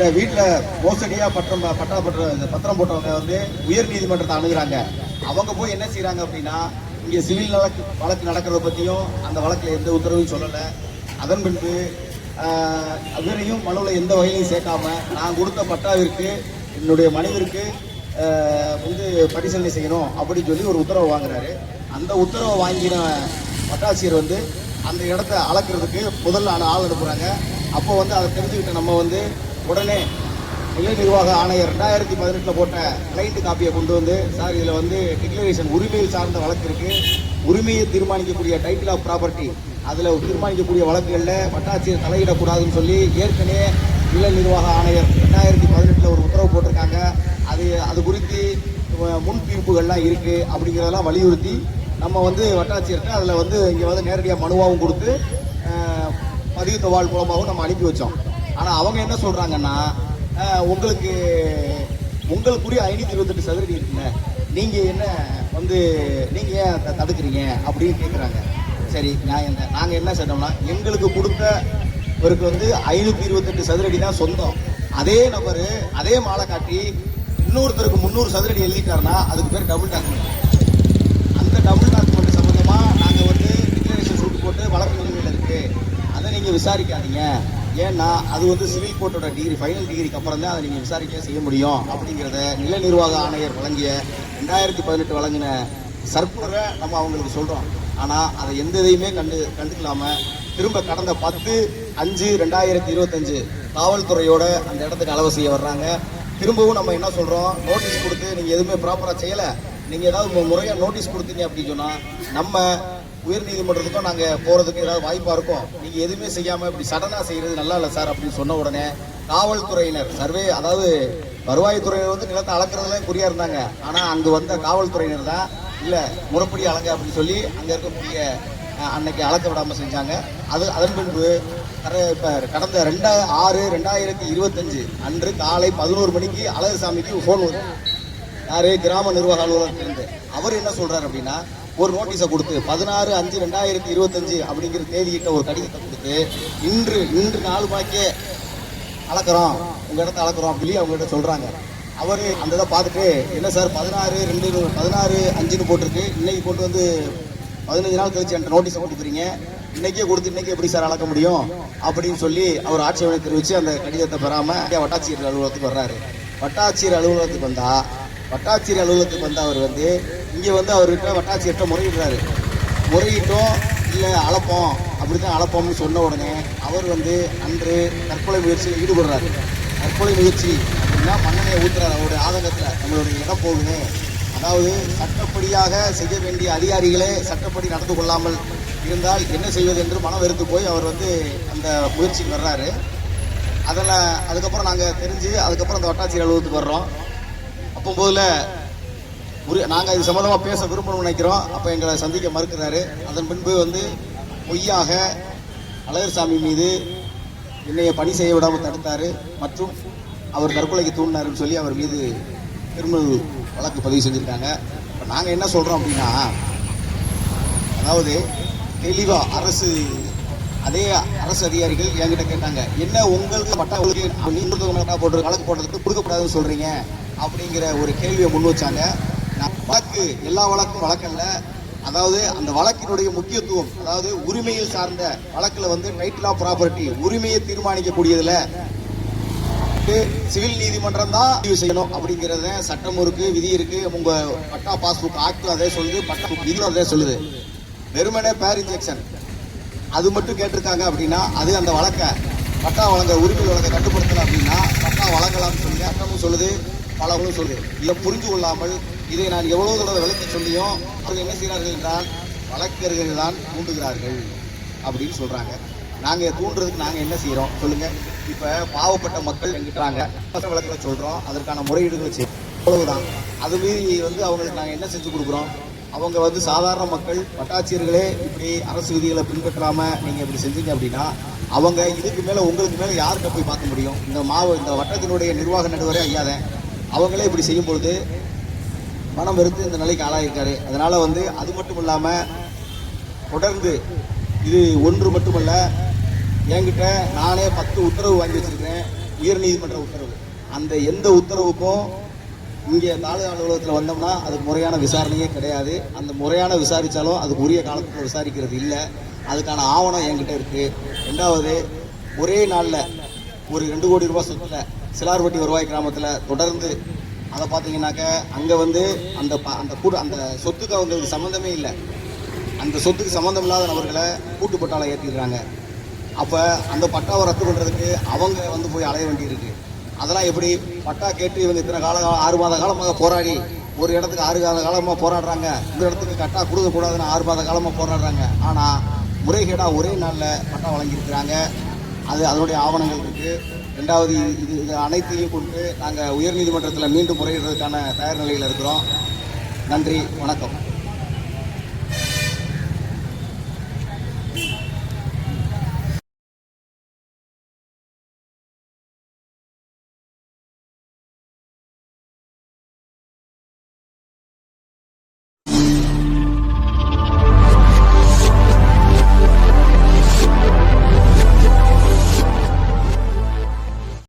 இந்த வீட்டில் மோசடியாக பத்திரம் போட்டவங்க வந்து உயர் நீதிமன்றத்தை அணுகிறாங்க. அவங்க போய் என்ன செய்கிறாங்க அப்படின்னா, இங்கே சிவில் வழக்கு நடக்கிறத பற்றியும் அந்த வழக்கில் எந்த உத்தரவையும் சொல்லலை. அதன் பின்பு அவரையும் மனுவில் எந்த வகையிலையும் சேர்க்காம நான் கொடுத்த பட்டாவிற்கு என்னுடைய மனைவிற்கு வந்து பரிசீலனை செய்யணும் அப்படின்னு சொல்லி ஒரு உத்தரவை வாங்குறாரு. அந்த உத்தரவை வாங்கின வட்டாட்சியர் வந்து அந்த இடத்த அளக்கிறதுக்கு முதல்ல ஆள் அனுப்புகிறாங்க. அப்போ வந்து அதை தெரிஞ்சுக்கிட்ட நம்ம வந்து உடனே நில நிர்வாக ஆணையர் 2018 போட்ட கிளைண்ட் காப்பியை கொண்டு வந்து, சார் இதில் வந்து டிக்ளரேஷன் உரிமையில் சார்ந்த வழக்கு இருக்குது, உரிமையை தீர்மானிக்கக்கூடிய டைட்டில் ஆஃப் ப்ராப்பர்ட்டி அதில் தீர்மானிக்கக்கூடிய வழக்குகளில் வட்டாட்சியர் தலையிடக்கூடாதுன்னு சொல்லி ஏற்கனவே நில நிர்வாக ஆணையர் 2018 ஒரு உத்தரவு போட்டிருக்காங்க. அது குறித்து முன் தீர்ப்புகள்லாம் இருக்குது. அப்படிங்கிறதெல்லாம் வலியுறுத்தி நம்ம வந்து வட்டாட்சியர்கிட்ட அதில் வந்து இங்கே வந்து நேரடியாக மனுவாகவும் கொடுத்து பதிவு தபால் மூலமாகவும் நம்ம அனுப்பி வச்சோம். ஆனால் அவங்க என்ன சொல்கிறாங்கன்னா, உங்களுக்குரிய 528 சதுரடி இருக்குங்க, நீங்கள் என்ன வந்து நீங்கள் ஏன் தடுக்கிறீங்க அப்படின்னு கேட்குறாங்க. சரி, நியாயம் தான். நாங்கள் என்ன செய்யணும்னா, எங்களுக்கு கொடுத்தவருக்கு வந்து 528 சதுரடி தான் சொந்தம். அதே நபர் அதே மாலை காட்டி இன்னொருத்தருக்கு 300 சதுரடி எழுதிட்டாருன்னா அதுக்கு பேர் டபுள் டாக்குமெண்ட். அந்த டபுள் டாக்குமெண்ட் சம்மந்தமாக நாங்கள் வந்து டிக்ளரேஷன் சூட்டு போட்டு வழக்கு நிலுவையில் இருக்குது, அதை நீங்கள் விசாரிக்காதீங்க. ஏன்னா அது வந்து சிவில் கோர்ட்டோட டிகிரி, ஃபைனல் டிகிரிக்கு அப்புறம் தான் அதை நீங்கள் விசாரிக்க செய்ய முடியும் அப்படிங்கிறத நில நிர்வாக ஆணையர் வழங்கிய 2018 வழங்கின சர்க்குலரை நம்ம அவங்களுக்கு சொல்கிறோம். ஆனால் அதை எந்த இதையுமே கண்டுக்கலாமல் திரும்ப கடந்த 10/5/2025 காவல்துறையோட அந்த இடத்துக்கு அளவு செய்ய வர்றாங்க. திரும்பவும் நம்ம என்ன சொல்கிறோம், நோட்டீஸ் கொடுத்து நீங்கள் எதுவுமே ப்ராப்பராக செய்யலை, நீங்கள் ஏதாவது முறையாக நோட்டீஸ் கொடுத்தீங்க அப்படின்னு சொன்னால் நம்ம உயர் நீதிமன்றத்துக்கும் நாங்கள் போகிறதுக்கு ஏதாவது வாய்ப்பாக இருக்கும். நீங்கள் எதுவுமே செய்யாமல் இப்படி சடனாக செய்கிறது நல்லா இல்லை சார் அப்படின்னு சொன்ன உடனே காவல்துறையினர் அதாவது வருவாய்த்துறையினர் வந்து நிலத்தை அளக்கிறதுல குறியாக இருந்தாங்க. ஆனால் அங்கே வந்த காவல்துறையினர் தான் இல்லை முறைப்படி அளங்க அப்படின்னு சொல்லி அங்கே இருக்கக்கூடிய அன்னைக்கு அளக்க விடாமல் செஞ்சாங்க. அதன் பின்பு இப்போ கடந்த 2/6/2025 அன்று காலை 11 மணிக்கு அழகுசாமிக்கு ஃபோன் வரும். யார்? கிராம நிர்வாக அலுவலகத்திலிருந்து. அவர் என்ன சொல்கிறார் அப்படின்னா, ஒரு நோட்டீஸை கொடுத்து 16/5/2025 அப்படிங்கிற தேதியிட்ட ஒரு கடிதத்தை கொடுத்து இன்று நாலு பாக்கே அளக்கிறோம், உங்கள் இடத்த அளக்கிறோம் அப்படின்னு அவங்ககிட்ட சொல்கிறாங்க. அவர் அந்த இதை பார்த்துட்டு, என்ன சார் 16/5 போட்டிருக்கு, இன்னைக்கு போட்டு வந்து 15 நாள் கழிச்சு என்கிட்ட நோட்டீஸை கொடுக்குறீங்க, இன்னைக்கே கொடுத்து இன்னைக்கு எப்படி சார் அளக்க முடியும் அப்படின்னு சொல்லி அவர் ஆட்சேபனை தெரிவித்து அந்த கடிதத்தை பெறாமல் வட்டாட்சியர் அலுவலகத்துக்கு வர்றாரு. வட்டாட்சியர் அலுவலகத்துக்கு வந்தால் அவர் வந்து இங்கே வந்து அவர்கிட்ட வட்டாட்சியர்கிட்ட முறையிட்டோம் இல்லை அளப்போம், அப்படி தான் அளப்போம்னு சொன்ன உடனே அவர் வந்து அன்று தற்கொலை முயற்சியில் ஈடுபடுறாரு. தற்கொலை முயற்சி அப்படின்னா மண்ணெண்ணெயை ஊற்றுறாரு அவருடைய ஆதங்கத்தில், நம்மளுடைய இடம் போகுது. அதாவது சட்டப்படியாக செய்ய வேண்டிய அதிகாரிகளே சட்டப்படி நடந்து கொள்ளாமல் இருந்தால் என்ன செய்வது என்று மனம் வெறுத்து போய் அவர் வந்து அந்த முயற்சிக்கு வர்றாரு. அதுக்கப்புறம் நாங்கள் தெரிஞ்சு அதுக்கப்புறம் அந்த வட்டாட்சியர் அலுவலகத்துக்கு வர்றோம். அப்போம்போதில் நாங்கள் இது சம்மந்தமாக பேச விரும்பணும்னு நினைக்கிறோம். அப்போ எங்களை சந்திக்க மறுக்கிறாரு. அதன் பின்பு வந்து பொய்யாக அழகர்சாமி மீது என்னைய பணி செய்ய விடாமல் தடுத்தார் மற்றும் அவர் தற்கொலைக்கு தூண்டினாருன்னு சொல்லி அவர் மீது கிரிமினல் வழக்கு பதிவு செஞ்சுருக்காங்க. இப்போ நாங்கள் என்ன சொல்கிறோம் அப்படின்னா, அதாவது தெளிவாக அதே அரசு அதிகாரிகள் என்கிட்ட கேட்டாங்க, என்ன உங்களுக்கு பட்டாவுக்கு போட்டு வழக்கு போடுறதுக்கு கொடுக்கக்கூடாதுன்னு சொல்கிறீங்க அப்படிங்கிற ஒரு கேள்வியை முன் வச்சாங்க. எல்லா வழக்கும் வழக்கல்ல, அதாவது அந்த வழக்கினுடைய முக்கியத்துவம், அதாவது உரிமையில் சார்ந்த வழக்கில் வந்து டைட்டில் ஆஃப் ப்ராப்பர்ட்டி உரிமையை தீர்மானிக்கக்கூடியதில் சிவில் நீதிமன்றம் தான் முடிவு செய்யணும் அப்படிங்கிறத சட்டம் இருக்கு, விதி இருக்கு. உங்க பட்டா பாஸ்புக் ஆக்ட் அதே சொல்லுது, பட்டா இதுவும் அதே சொல்லுது. வெறுமனே பேர் இன்ஜெக்ஷன் அது மட்டும் கேட்டிருக்காங்க அப்படின்னா அது அந்த வழக்கை பட்டா வழங்க உரிமை வழங்க கட்டுப்படுத்தல அப்படின்னா பட்டா வழங்கலாம்னு சொல்லி சட்டமும் சொல்லுது, பலவங்களும் சொல்லுது. இதை புரிஞ்சு கொள்ளாமல் இதை நான் எவ்வளவு தடவை விளக்கி சொல்லியும் அவர்கள் என்ன செய்கிறார்கள் என்றால் வழக்கறிஞர்கள் தான் தூண்டுகிறார்கள் அப்படின்னு சொல்றாங்க. நாங்கள் தூண்டுறதுக்கு நாங்கள் என்ன செய்கிறோம் சொல்லுங்கள். இப்போ பாவப்பட்ட மக்கள் எங்கிட்டாங்க விளக்கங்களை சொல்கிறோம், அதற்கான முறையீடுகளை செய்யும், அவ்வளவுதான். அது மீறி வந்து அவங்களுக்கு நாங்கள் என்ன செஞ்சு கொடுக்குறோம், அவங்க வந்து சாதாரண மக்கள் வட்டாட்சியர்களே இப்படி அரசு விதிகளை பின்பற்றாமல் நீங்கள் இப்படி செஞ்சீங்க அப்படின்னா அவங்க இதுக்கு மேலே உங்களுக்கு மேலே யார்கிட்ட போய் பார்க்க முடியும்? இந்த வட்டத்தினுடைய நிர்வாக நடுவரே ஐயாதேன் அவங்களே இப்படி செய்யும் பொழுது மனம் வெறுத்து இந்த நிலைக்கு ஆளாயிருக்காரு. அதனால் வந்து அது மட்டும் இல்லாமல் தொடர்ந்து இது ஒன்று மட்டுமல்ல, என்கிட்ட நானே 10 உத்தரவு வாங்கி வச்சிருக்கேன் உயர்நீதிமன்ற உத்தரவு. அந்த எந்த உத்தரவுக்கும் இங்கே தாலுகா அலுவலகத்தில் வந்தோம்னா அதுக்கு முறையான விசாரணையே கிடையாது. அந்த முறையான விசாரித்தாலும் அதுக்கு உரிய காலத்தில் விசாரிக்கிறது இல்லை. அதுக்கான ஆவணம் என்கிட்ட இருக்குது. ரெண்டாவது, ஒரே நாளில் ஒரு 2 கோடி ரூபாய் சொத்துல சிலார்பட்டி வருவாய் கிராமத்தில் தொடர்ந்து அதை பார்த்தீங்கன்னாக்க அங்கே வந்து அந்த சொத்துக்கு அவங்களுக்கு சம்மந்தமே இல்லை. அந்த சொத்துக்கு சம்மந்தம் இல்லாத நபர்களை கூட்டு பட்டாளை ஏற்றிடுறாங்க. அப்போ அந்த பட்டாவை ரத்து பண்ணுறதுக்கு அவங்க வந்து போய் அலைய வேண்டியிருக்கு. அதெல்லாம் எப்படி? பட்டா கேட்டு இவங்க இத்தனை 6 மாத காலமாக போராடி ஒரு இடத்துக்கு 6 மாத காலமாக போராடுறாங்க, இந்த இடத்துக்கு கட்டா கொடுக்கக்கூடாதுன்னு 6 மாத காலமாக போராடுறாங்க. ஆனால் முறைகேடாக ஒரே நாளில் பட்டா வழங்கியிருக்கிறாங்க. அதனுடைய ஆவணங்கள் இருக்குது. ரெண்டாவது, இது அனைத்தையும் கொண்டு நாங்கள் உயர்நீதிமன்றத்தில் மீண்டும் முறையிடுறதுக்கான தயார் நிலையில் இருக்கிறோம். நன்றி, வணக்கம்.